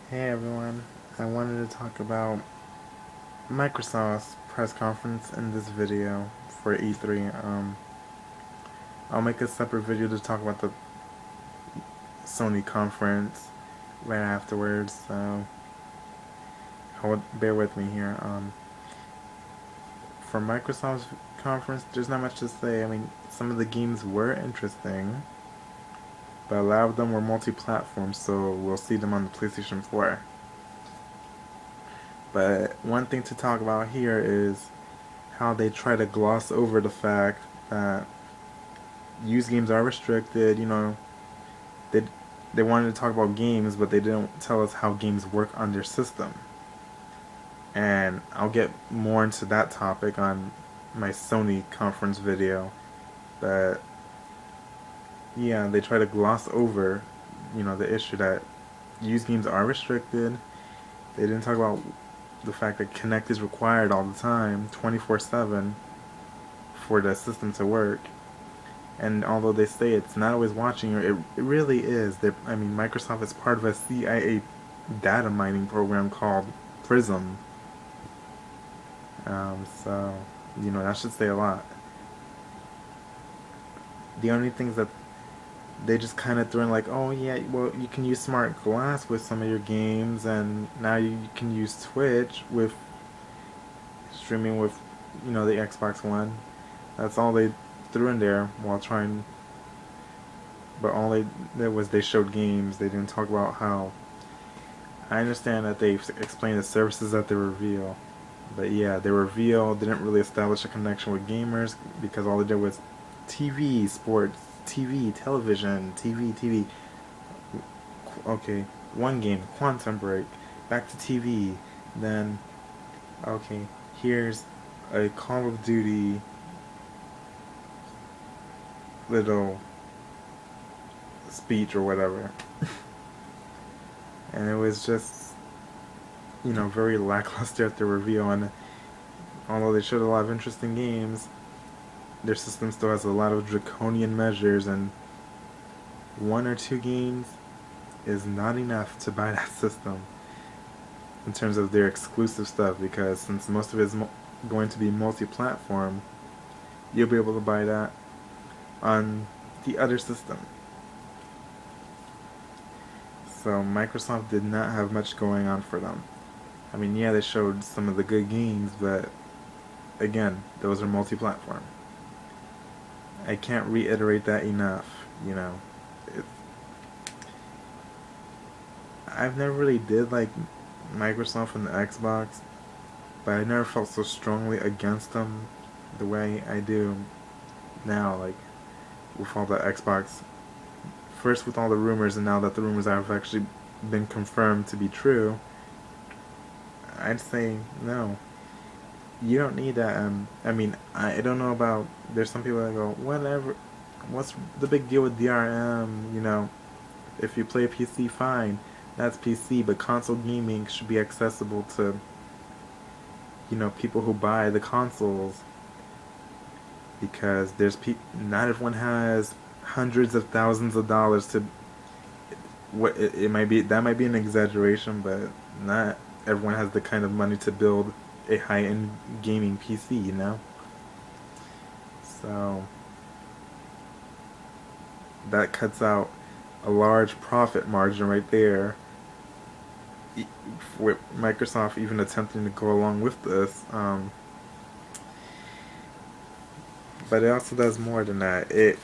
Hey everyone, I wanted to talk about Microsoft's press conference in this video for E3. I'll make a separate video to talk about the Sony conference right afterwards, so bear with me here. For Microsoft's conference, there's not much to say. I mean, some of the games were interesting, but a lot of them were multi-platform, so we'll see them on the PlayStation 4. But one thing to talk about here is how they try to gloss over the fact that used games are restricted. They they wanted to talk about games, but they didn't tell us how games work on their system. And I'll get more into that topic on my Sony conference video. But yeah, they try to gloss over, the issue that used games are restricted. They didn't talk about the fact that Kinect is required all the time, 24/7, for the system to work. And although they say it's not always watching you, it really is. I mean, Microsoft is part of a CIA data mining program called Prism. So, that should say a lot. The only things that they just kind of threw in, like, oh yeah, well, you can use smart glass with some of your games, and now you can use Twitch with streaming with, the Xbox One. That's all they threw in there while trying. But all they did was they showed games. They didn't talk about how. I understand that they explained the services that they reveal, but yeah, they reveal didn't really establish a connection with gamers because all they did was TV, sports, TV, television, TV. Okay, one game, Quantum Break, back to TV. Then, okay, here's a Call of Duty little speech or whatever. And it was just, very lackluster at the reveal. And although they showed a lot of interesting games, their system still has a lot of draconian measures, and one or two games is not enough to buy that system in terms of their exclusive stuff, because since most of it is going to be multi-platform, you'll be able to buy that on the other system. So Microsoft did not have much going on for them. I mean, yeah, they showed some of the good games, but again, those are multi-platform. I can't reiterate that enough. It, I've never really did like Microsoft and the Xbox, but I never felt so strongly against them the way I do now. Like with all the Xbox, first with all the rumors, and now that the rumors have actually been confirmed to be true, I'd say no. You don't need that. I mean, I don't know about. There's some people that go, whatever. What's the big deal with DRM? If you play PC, fine. That's PC, but console gaming should be accessible to, people who buy the consoles, because not everyone has hundreds of thousands of dollars to. What it might be, that might be an exaggeration, but not everyone has the kind of money to build a high-end gaming PC. So that cuts out a large profit margin right there. With Microsoft even attempting to go along with this, but it also does more than that. It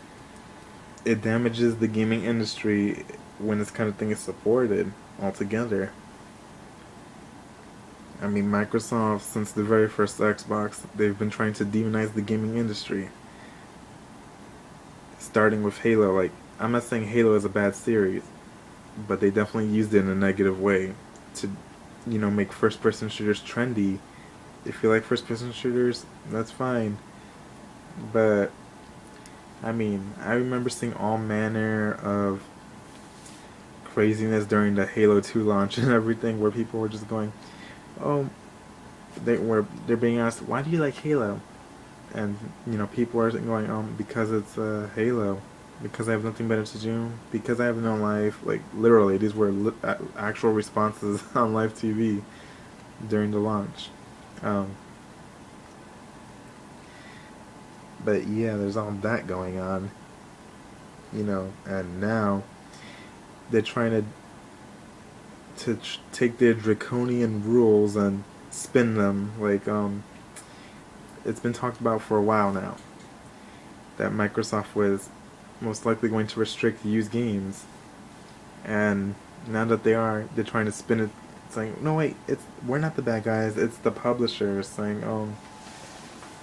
damages the gaming industry when this kind of thing is supported altogether. I mean, Microsoft, since the very first Xbox, they've been trying to demonize the gaming industry. Starting with Halo. Like, I'm not saying Halo is a bad series, but they definitely used it in a negative way to, make first-person shooters trendy. If you like first-person shooters, that's fine. But, I mean, I remember seeing all manner of craziness during the Halo 2 launch and everything, where people were just going, oh, they're being asked, why do you like Halo? And people are going, because it's Halo. because I have nothing better to do, because I have no life. Like, literally, these were actual responses on live TV during the launch. Um, but yeah, there's all that going on, and now they're trying to take their draconian rules and spin them. Like, it's been talked about for a while now that Microsoft was most likely going to restrict used games, and now that they're trying to spin it, saying, no wait, we're not the bad guys, it's the publishers, saying,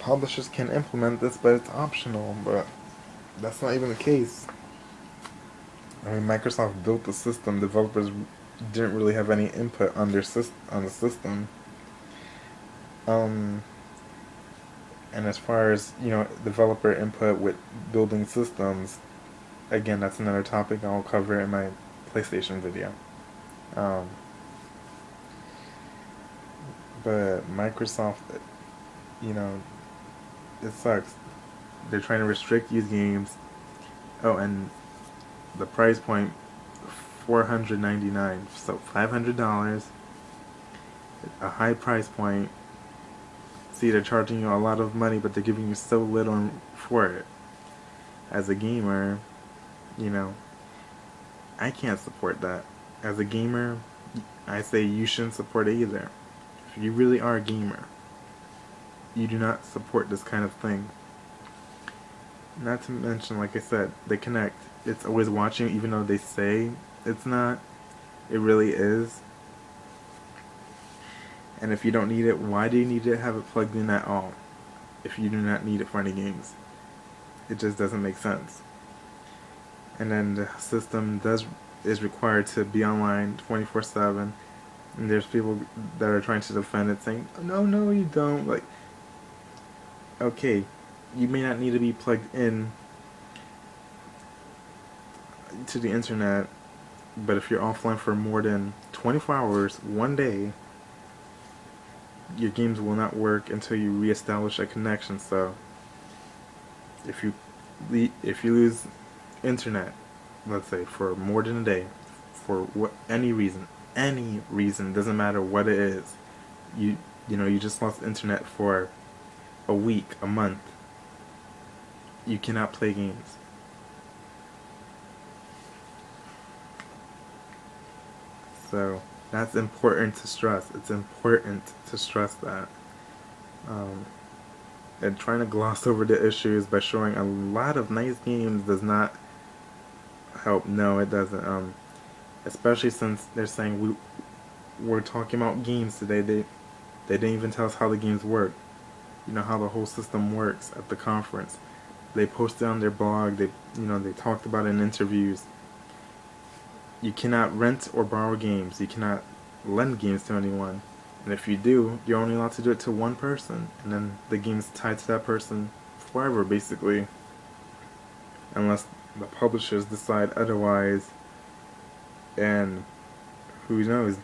publishers can implement this, but it's optional. But that's not even the case. I mean, Microsoft built the system. Developers didn't really have any input on on the system. Um, and as far as developer input with building systems, again, that's another topic I'll cover in my PlayStation video. Um, but Microsoft, you know, it sucks. They're trying to restrict used games. Oh, and the price point, $499, so $500, a high price point. See, they're charging you a lot of money, but they're giving you so little for it. As a gamer, you know, I can't support that. As a gamer, I say you shouldn't support it either. If you really are a gamer, you do not support this kind of thing. Not to mention, like I said, the Kinect, it's always watching, even though they say it's not. It really is. And if you don't need it, why do you need to have it plugged in at all? If you do not need it for any games. It just doesn't make sense. And then the system is required to be online 24/7. And there's people that are trying to defend it, saying, no, you don't. Like, okay, you may not need to be plugged in to the internet, but if you're offline for more than 24 hours, one day, your games will not work until you reestablish a connection. So, if you lose internet, let's say for more than a day, for any reason, doesn't matter what it is, you just lost internet for a week, a month, you cannot play games. So that's important to stress. It's important to stress that. And trying to gloss over the issues by showing a lot of nice games does not help. No, it doesn't. Especially since they're saying we're talking about games today. They didn't even tell us how the games work. How the whole system works at the conference. They posted on their blog. They talked about it in interviews. You cannot rent or borrow games. You cannot lend games to anyone. And if you do, you're only allowed to do it to one person. And then the game's tied to that person forever, basically. Unless the publishers decide otherwise. And who knows?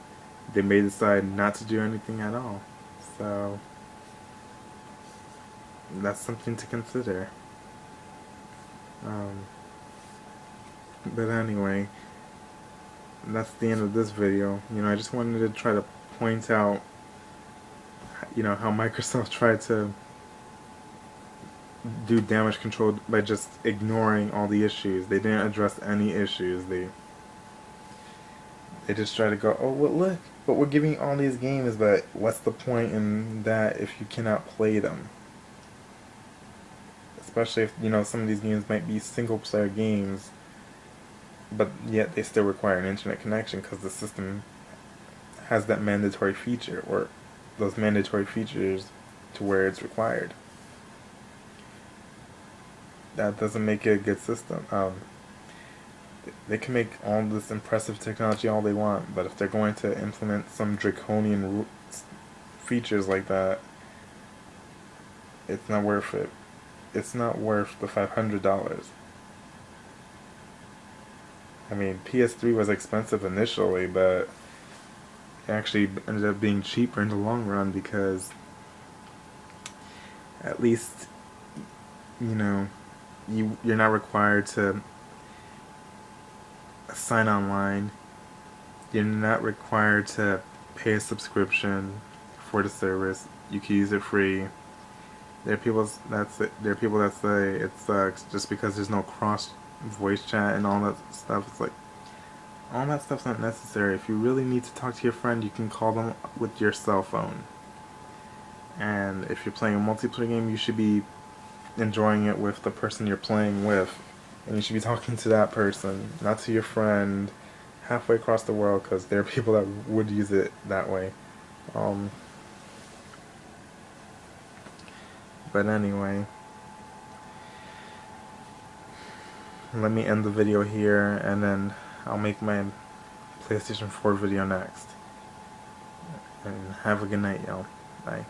They may decide not to do anything at all. So that's something to consider. But anyway, that's the end of this video. I just wanted to try to point out, how Microsoft tried to do damage control by just ignoring all the issues. They didn't address any issues. They just try to go, oh, well, look, but we're giving you all these games, but what's the point in that if you cannot play them? Especially if, some of these games might be single-player games, but yet they still require an internet connection because the system has that mandatory feature, or those mandatory features to where it's required. That doesn't make it a good system. They can make all this impressive technology all they want, but if they're going to implement some draconian features like that, it's not worth it. It's not worth the $500. I mean, PS3 was expensive initially, but it actually ended up being cheaper in the long run because at least, you're not required to sign online. You're not required to pay a subscription for the service. You can use it free. There are people that say it sucks just because there's no cross voice chat and all that stuff. It's like, all that stuff's not necessary. If you really need to talk to your friend, you can call them with your cell phone. And if you're playing a multiplayer game, you should be enjoying it with the person you're playing with. And you should be talking to that person, not to your friend halfway across the world, because there are people that would use it that way. But anyway, let me end the video here, and then I'll make my PlayStation 4 video next. And have a good night, y'all. Bye.